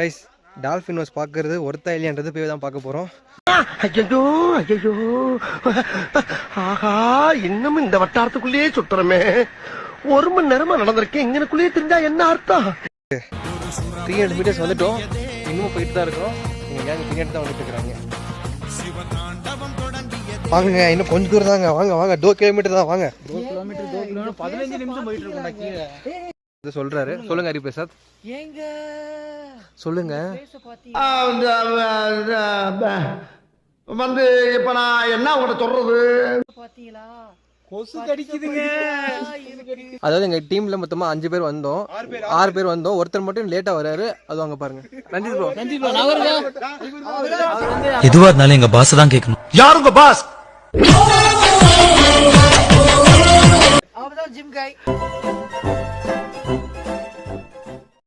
Guys dolphin was பார்க்கறது ஒருத்தா இல்லையான்றது போய் தான் பார்க்க போகிறோம். ஐயோ ஐயோ ஆஹா இன்னும் இந்த வட்டாரத்துக்குள்ளேயே சுத்துறமே. ஒரு மணி நேரமா நடந்திருக்கேன். இங்கனுக்குள்ளேயே தெரிஞ்சா என்ன அர்த்தம்? 300 மீட்டர்ஸ் வந்துட்டோம். இன்னும் போயிட்டு தான் இருக்கோம். எங்கள் கேங் பின்னாடி தான் வந்துட்டு இருக்கிறாங்க. வாங்க இன்னும் கொஞ்சம் தூரம் தாங்க. வாங்க வாங்க 2 கிலோமீட்டர் தான். வாங்க 2 கிலோமீட்டர் 15 நிமிஷம் போயிட்டு இருக்கோம் கீழே. இது சொல்றாரு. சொல்லுங்க ஹரி பிரசாத். ஏங்க சொல்லுங்க. வந்து இப்ப நான் என்ன உங்கள்கிட்ட சொல்றது? பாத்தீங்களா கொசு கடிக்குதுங்க. அதாவது எங்க டீம்ல மொத்தமா 5 பேர் வந்தோம். 6 பேர் வந்தோம். ஒருத்தர் மட்டும் லேட்டா வராரு. அது வாங்க பாருங்க. நன்றி ப்ரோ. நன்றி ப்ரோ. நான் வரேன். எதுவா இருந்தாலும் எங்க பாஸ் தான் கேட்கணும். யாருங்க பாஸ்? அவர்தான் ஜிம் காய்.